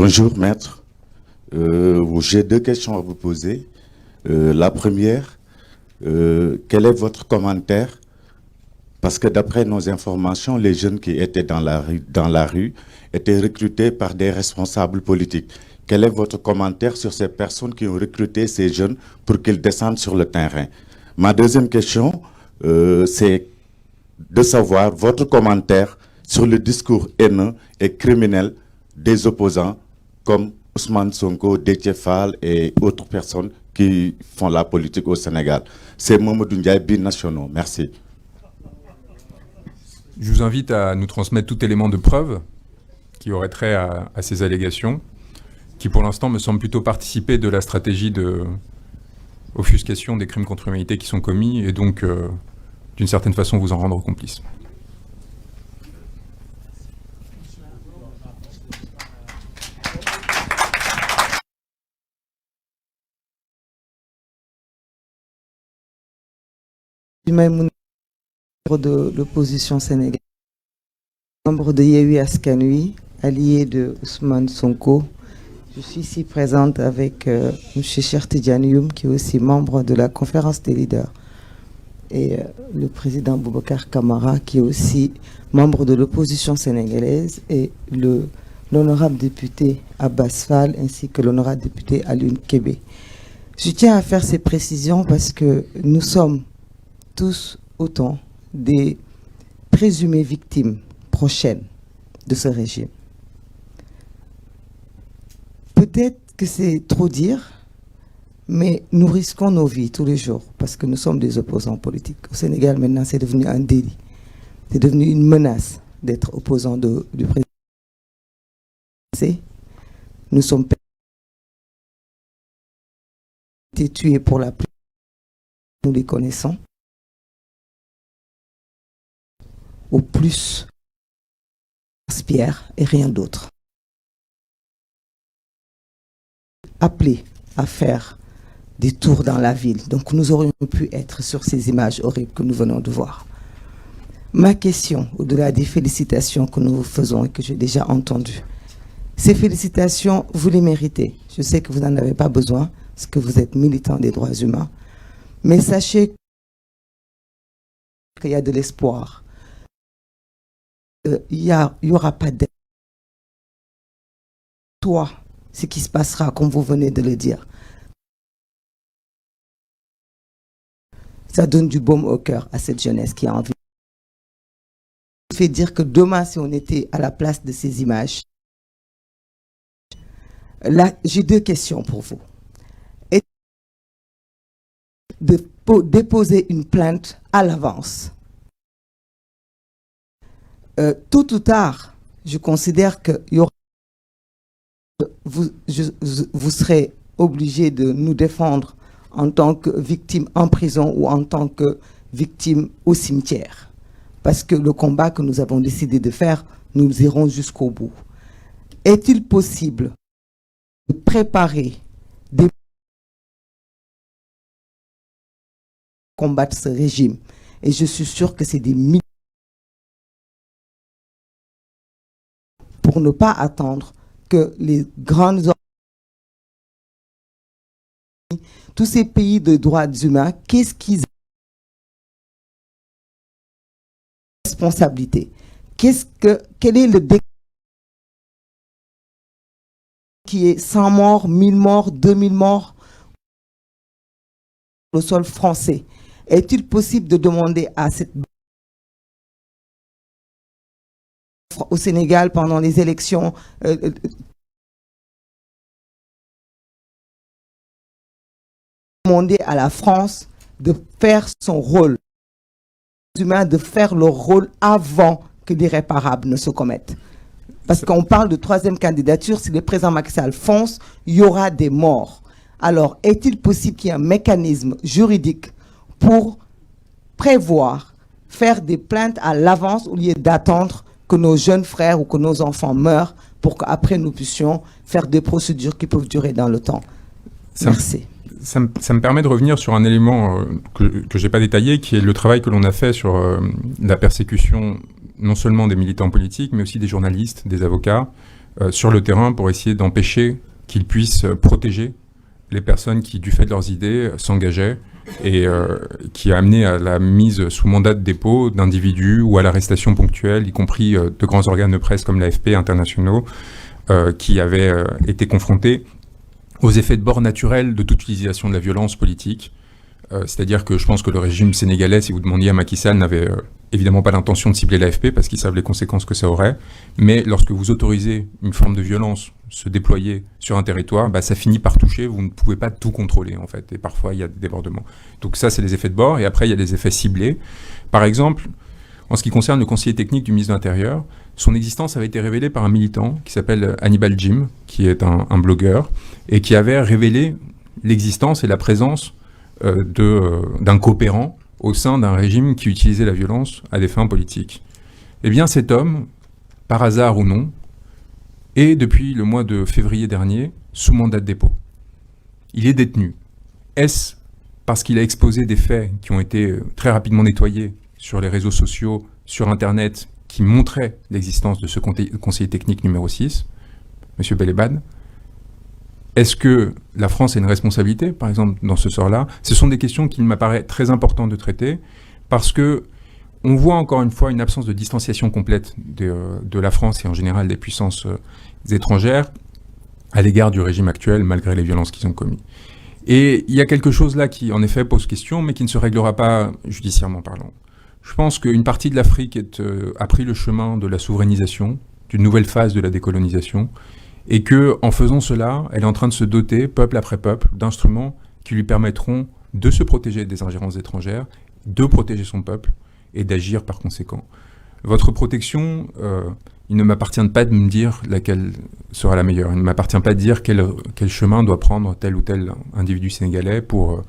Bonjour, maître. J'ai deux questions à vous poser. La première, quel est votre commentaire? Parce que d'après nos informations, les jeunes qui étaient dans la rue étaient recrutés par des responsables politiques. Quel est votre commentaire sur ces personnes qui ont recruté ces jeunes pour qu'ils descendent sur le terrain? Ma deuxième question, c'est de savoir votre commentaire sur le discours haineux et criminel des opposants comme Ousmane Sonko, Déthié Fall et autres personnes qui font la politique au Sénégal. C'est Mamadou Ndiaye, binationaux. Merci. Je vous invite à nous transmettre tout élément de preuve qui aurait trait à ces allégations, qui pour l'instant me semblent plutôt participer de la stratégie de offuscation des crimes contre l'humanité qui sont commis, et donc d'une certaine façon vous en rendre complice. De l'opposition sénégalaise, membre de Yewwi Askan Wi, allié de Ousmane Sonko. Je suis ici présente avec M. Cheikh Tidiane Youm, qui est aussi membre de la conférence des leaders, et le président Boubacar Camara, qui est aussi membre de l'opposition sénégalaise, et l'honorable député Abbas Fall, ainsi que l'honorable député Alioune Kébé. Je tiens à faire ces précisions parce que nous sommes tous autant des présumées victimes prochaines de ce régime. Peut-être que c'est trop dire, mais nous risquons nos vies tous les jours parce que nous sommes des opposants politiques. Au Sénégal, maintenant, c'est devenu un délit. C'est devenu une menace d'être opposant du président. Nous sommes tués pour la plupart. Nous les connaissons. Au plus Pierre et rien d'autre. Appelés à faire des tours dans la ville. Donc nous aurions pu être sur ces images horribles que nous venons de voir. Ma question, au-delà des félicitations que nous vous faisons et que j'ai déjà entendues, ces félicitations, vous les méritez. Je sais que vous n'en avez pas besoin, parce que vous êtes militant des droits humains. Mais sachez qu'il y a de l'espoir. Il y aura pas d'aide. Toi, ce qui se passera, comme vous venez de le dire, ça donne du baume au cœur à cette jeunesse qui a envie. Ça fait dire que demain, si on était à la place de ces images, là, j'ai deux questions pour vous. Et de déposer une plainte à l'avance. Tôt ou tard, je considère que vous serez obligé de nous défendre en tant que victime en prison ou en tant que victime au cimetière. Parce que le combat que nous avons décidé de faire, nous irons jusqu'au bout. Est-il possible de préparer des combattre ce régime? Et je suis sûr que c'est des milliers pour ne pas attendre que les grandes tous ces pays de droits humains, qu'est-ce qu'ils ont responsabilité? Quel est le décret qui est 100 morts, 1000 morts, 2000 morts au sol français? Est-il possible de demander à cette au Sénégal pendant les élections demander à la France de faire son rôle humain, de faire leur rôle avant que l'irréparable ne se commette. Parce qu'on parle de troisième candidature, si le président Macky Sall fonce, il y aura des morts. Alors, est-il possible qu'il y ait un mécanisme juridique pour prévoir, faire des plaintes à l'avance au lieu d'attendre que nos jeunes frères ou que nos enfants meurent pour qu'après nous puissions faire des procédures qui peuvent durer dans le temps? Merci. Ça me permet de revenir sur un élément que je n'ai pas détaillé, qui est le travail que l'on a fait sur la persécution non seulement des militants politiques, mais aussi des journalistes, des avocats, sur le terrain pour essayer d'empêcher qu'ils puissent protéger les personnes qui, du fait de leurs idées, s'engageaient et qui a amené à la mise sous mandat de dépôt d'individus ou à l'arrestation ponctuelle, y compris de grands organes de presse comme l'AFP internationaux, qui avaient été confrontés aux effets de bord naturels de toute utilisation de la violence politique. C'est-à-dire que je pense que le régime sénégalais, si vous demandiez à Macky Sall, n'avait évidemment pas l'intention de cibler l'AFP parce qu'ils savent les conséquences que ça aurait. Mais lorsque vous autorisez une forme de violence se déployer sur un territoire, ça finit par toucher, vous ne pouvez pas tout contrôler en fait. Et parfois, il y a des débordements. Donc ça, c'est les effets de bord. Et après, il y a des effets ciblés. Par exemple, en ce qui concerne le conseiller technique du ministre de l'Intérieur, son existence avait été révélée par un militant qui s'appelle Hannibal Jim, qui est un blogueur, et qui avait révélé l'existence et la présence d'un coopérant au sein d'un régime qui utilisait la violence à des fins politiques. Eh bien, cet homme, par hasard ou non, est depuis le mois de février dernier sous mandat de dépôt. Il est détenu. Est-ce parce qu'il a exposé des faits qui ont été très rapidement nettoyés sur les réseaux sociaux, sur Internet, qui montraient l'existence de ce conseiller technique numéro 6, M. Belebad? Est-ce que la France a une responsabilité, par exemple, dans ce sort-là? Ce sont des questions qu'il m'apparaît très important de traiter, parce que on voit encore une fois une absence de distanciation complète de la France et en général des puissances étrangères à l'égard du régime actuel, malgré les violences qu'ils ont commises. Et il y a quelque chose là qui, en effet, pose question, mais qui ne se réglera pas judiciairement parlant. Je pense qu'une partie de l'Afrique a pris le chemin de la souverainisation, d'une nouvelle phase de la décolonisation, et qu'en faisant cela, elle est en train de se doter, peuple après peuple, d'instruments qui lui permettront de se protéger des ingérences étrangères, de protéger son peuple et d'agir par conséquent. Votre protection, il ne m'appartient pas de me dire laquelle sera la meilleure. Il ne m'appartient pas de dire quel chemin doit prendre tel ou tel individu sénégalais pour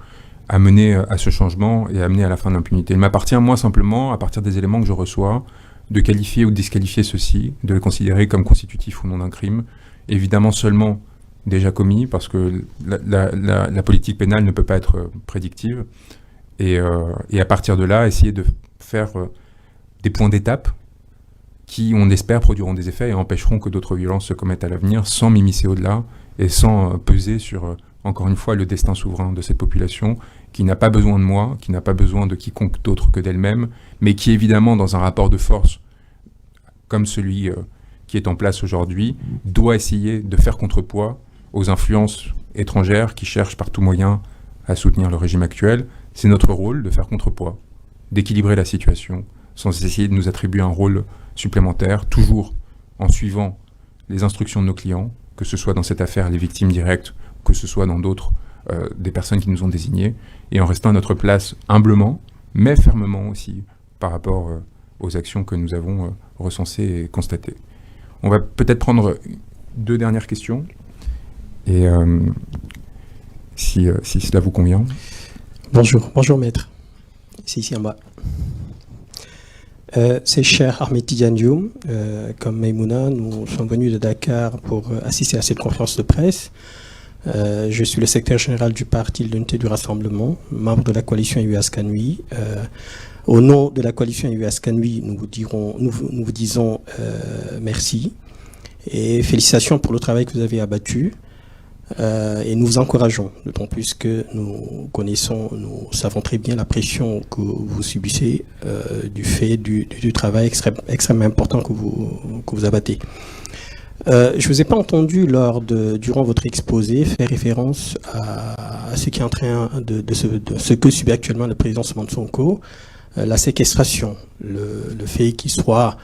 amener à ce changement et amener à la fin de l'impunité. Il m'appartient, moi, simplement, à partir des éléments que je reçois, de qualifier ou de disqualifier ceux-ci, de les considérer comme constitutifs ou non d'un crime, évidemment seulement déjà commis, parce que la politique pénale ne peut pas être prédictive, et à partir de là, essayer de faire des points d'étape qui, on espère, produiront des effets et empêcheront que d'autres violences se commettent à l'avenir, sans m'immiscer au-delà et sans peser sur, encore une fois, le destin souverain de cette population, qui n'a pas besoin de moi, qui n'a pas besoin de quiconque d'autre que d'elle-même, mais qui, évidemment, dans un rapport de force comme celui qui est en place aujourd'hui, doit essayer de faire contrepoids aux influences étrangères qui cherchent par tout moyen à soutenir le régime actuel. C'est notre rôle de faire contrepoids, d'équilibrer la situation, sans essayer de nous attribuer un rôle supplémentaire, toujours en suivant les instructions de nos clients, que ce soit dans cette affaire les victimes directes, que ce soit dans d'autres, des personnes qui nous ont désignés, et en restant à notre place humblement, mais fermement aussi, par rapport aux actions que nous avons recensées et constatées. On va peut-être prendre 2 dernières questions, et si cela vous convient. Bonjour maître, c'est ici en bas. C'est cher Ahmed Tidiane Dioum, comme Maïmouna, nous sommes venus de Dakar pour assister à cette conférence de presse. Je suis le secrétaire général du parti de l'Unité du Rassemblement, membre de la coalition EU Askan Wi. Au nom de la coalition EU Askan Wi, nous vous disons merci et félicitations pour le travail que vous avez abattu. Et nous vous encourageons, d'autant plus que nous savons très bien la pression que vous subissez du fait du travail extrêmement important que vous abattez. Je ne vous ai pas entendu durant votre exposé faire référence à ce qui est en train de ce que subit actuellement le président Ousmane Sonko, la séquestration, le fait qu'il soit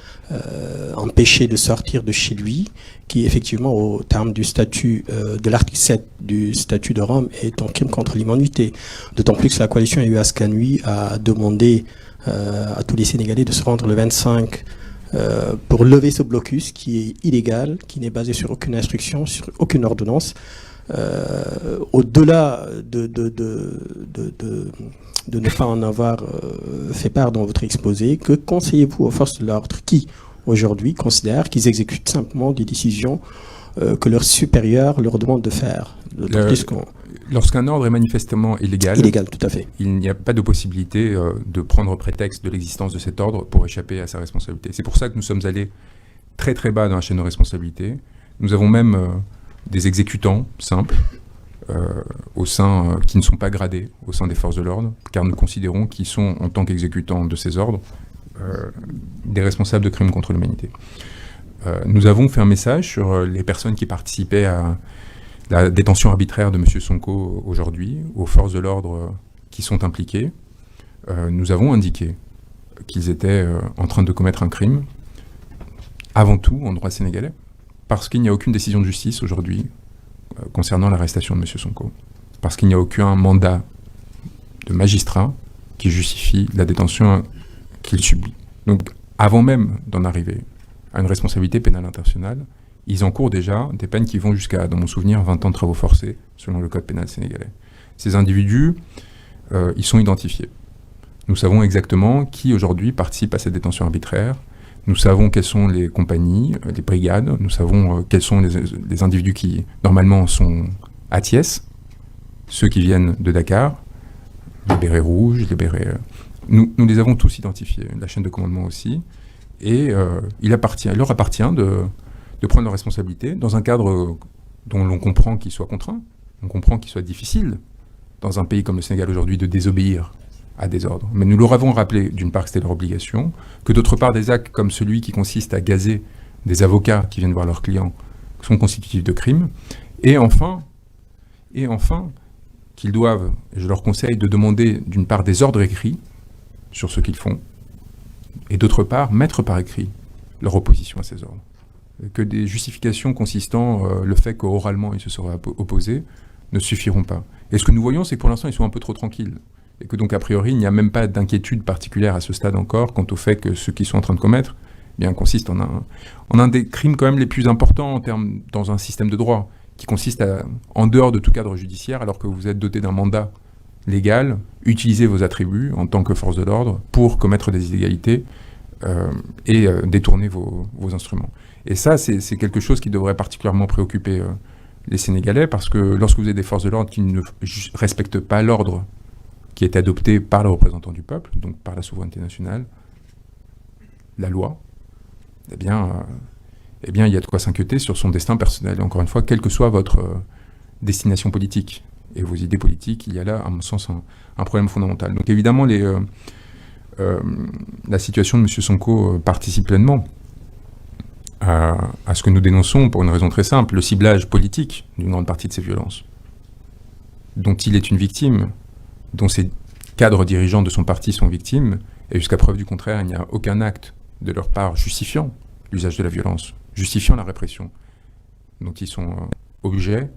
empêché de sortir de chez lui, qui effectivement au terme du statut de l'article 7 du statut de Rome est un crime contre l'humanité. D'autant plus que la coalition EU Askan Wi a demandé à tous les Sénégalais de se rendre le 25 pour lever ce blocus qui est illégal, qui n'est basé sur aucune instruction, sur aucune ordonnance. Au-delà de ne pas en avoir fait part dans votre exposé, que conseillez-vous aux forces de l'ordre qui, aujourd'hui, considèrent qu'ils exécutent simplement des décisions que leurs supérieurs leur demandent de faire? Lorsqu'un ordre est manifestement illégal, tout à fait, il n'y a pas de possibilité de prendre prétexte de l'existence de cet ordre pour échapper à sa responsabilité. C'est pour ça que nous sommes allés très très bas dans la chaîne de responsabilité, Nous avons même des exécutants simples qui ne sont pas gradés au sein des forces de l'ordre, car nous considérons qu'ils sont, en tant qu'exécutants de ces ordres, des responsables de crimes contre l'humanité. Nous avons fait un message sur les personnes qui participaient à la détention arbitraire de M. Sonko aujourd'hui, aux forces de l'ordre qui sont impliquées. Nous avons indiqué qu'ils étaient en train de commettre un crime, avant tout en droit sénégalais, parce qu'il n'y a aucune décision de justice aujourd'hui concernant l'arrestation de M. Sonko, parce qu'il n'y a aucun mandat de magistrat qui justifie la détention qu'il subit. Donc, avant même d'en arriver à une responsabilité pénale internationale, ils encourent déjà des peines qui vont jusqu'à, dans mon souvenir, 20 ans de travaux forcés, selon le code pénal sénégalais. Ces individus, ils sont identifiés. Nous savons exactement qui, aujourd'hui, participe à cette détention arbitraire. Nous savons quelles sont les compagnies, les brigades. Nous savons quels sont les individus qui, normalement, sont à Thiès, ceux qui viennent de Dakar, les bérets rouges, les bérets... Nous les avons tous identifiés, la chaîne de commandement aussi. Et il leur appartient de prendre leurs responsabilités dans un cadre dont l'on comprend qu'il soit contraint, on comprend qu'il soit difficile, dans un pays comme le Sénégal aujourd'hui, de désobéir à des ordres. Mais nous leur avons rappelé, d'une part, que c'était leur obligation, que d'autre part, des actes comme celui qui consiste à gazer des avocats qui viennent voir leurs clients sont constitutifs de crimes, et enfin, qu'ils doivent, et je leur conseille, de demander, d'une part, des ordres écrits sur ce qu'ils font, et d'autre part, mettre par écrit leur opposition à ces ordres. Que des justifications consistant le fait qu'oralement ils se seraient opposés ne suffiront pas. Et ce que nous voyons, c'est que pour l'instant, ils sont un peu trop tranquilles. Et que donc, a priori, il n'y a même pas d'inquiétude particulière à ce stade encore quant au fait que ce qu'ils sont en train de commettre consiste en un des crimes quand même les plus importants dans un système de droit, qui consiste à, en dehors de tout cadre judiciaire, alors que vous êtes doté d'un mandat légal, utiliser vos attributs en tant que force de l'ordre pour commettre des illégalités et détourner vos instruments. Et ça, c'est quelque chose qui devrait particulièrement préoccuper les Sénégalais, parce que lorsque vous avez des forces de l'ordre qui ne respectent pas l'ordre qui est adopté par le représentant du peuple, donc par la souveraineté nationale, la loi, eh bien, il y a de quoi s'inquiéter sur son destin personnel. Et encore une fois, quelle que soit votre destination politique et vos idées politiques, il y a là, à mon sens, un problème fondamental. Donc évidemment, la situation de M. Sonko participe pleinement à ce que nous dénonçons pour une raison très simple, le ciblage politique d'une grande partie de ces violences, dont il est une victime, dont ses cadres dirigeants de son parti sont victimes, et jusqu'à preuve du contraire, il n'y a aucun acte de leur part justifiant l'usage de la violence, justifiant la répression dont ils sont objets,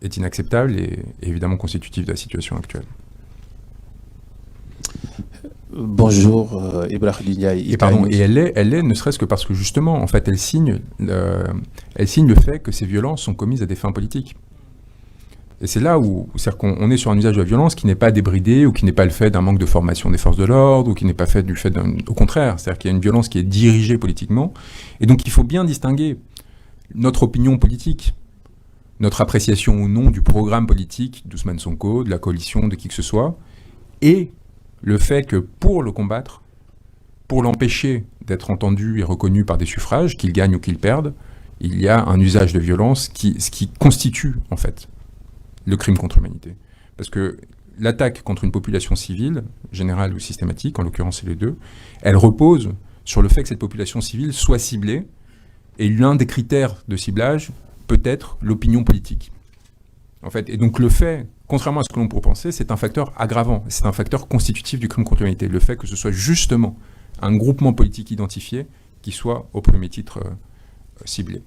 est inacceptable et évidemment constitutif de la situation actuelle. Bonjour, Ibrahim Ndiaye. Et elle est, ne serait-ce que parce que justement, en fait, elle signe le fait que ces violences sont commises à des fins politiques. Et c'est là où, c'est-à-dire qu'on est sur un usage de la violence qui n'est pas débridé, ou qui n'est pas le fait d'un manque de formation des forces de l'ordre, ou qui n'est pas fait du fait d'un... Au contraire, c'est-à-dire qu'il y a une violence qui est dirigée politiquement. Et donc il faut bien distinguer notre opinion politique, notre appréciation ou non du programme politique d'Ousmane Sonko, de la coalition, de qui que ce soit, et le fait que pour le combattre, pour l'empêcher d'être entendu et reconnu par des suffrages, qu'il gagne ou qu'il perde, il y a un usage de violence ce qui constitue, en fait, le crime contre l'humanité. Parce que l'attaque contre une population civile, générale ou systématique, en l'occurrence c'est les deux, elle repose sur le fait que cette population civile soit ciblée, et l'un des critères de ciblage peut être l'opinion politique. En fait, et donc le fait, contrairement à ce que l'on pourrait penser, c'est un facteur aggravant, c'est un facteur constitutif du crime contre l'humanité, le fait que ce soit justement un groupement politique identifié qui soit au premier titre ciblé.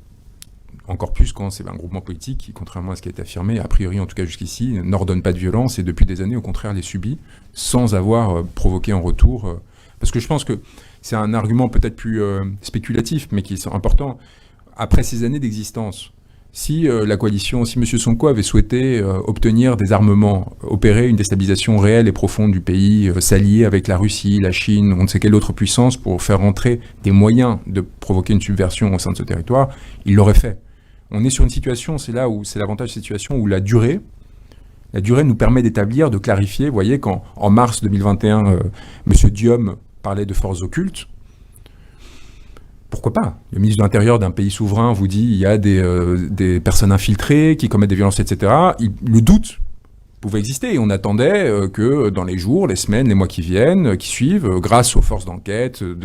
Encore plus quand c'est un groupement politique qui, contrairement à ce qui a été affirmé, a priori en tout cas jusqu'ici, n'ordonne pas de violence et depuis des années au contraire les subit sans avoir provoqué en retour. Parce que je pense que c'est un argument peut-être plus spéculatif mais qui est important. Après ces années d'existence, si la coalition, si M. Sonko avait souhaité obtenir des armements, opérer une déstabilisation réelle et profonde du pays, s'allier avec la Russie, la Chine, on ne sait quelle autre puissance pour faire rentrer des moyens de provoquer une subversion au sein de ce territoire, il l'aurait fait. On est sur une situation, c'est là où c'est l'avantage de cette situation, où la durée nous permet d'établir, de clarifier. Vous voyez, quand en mars 2021, M. Diom parlait de forces occultes, pourquoi pas? Le ministre de l'Intérieur d'un pays souverain vous dit il y a des personnes infiltrées qui commettent des violences, etc. Le doute pouvait exister. Et on attendait que dans les jours, les semaines, les mois qui viennent, qui suivent, grâce aux forces d'enquête,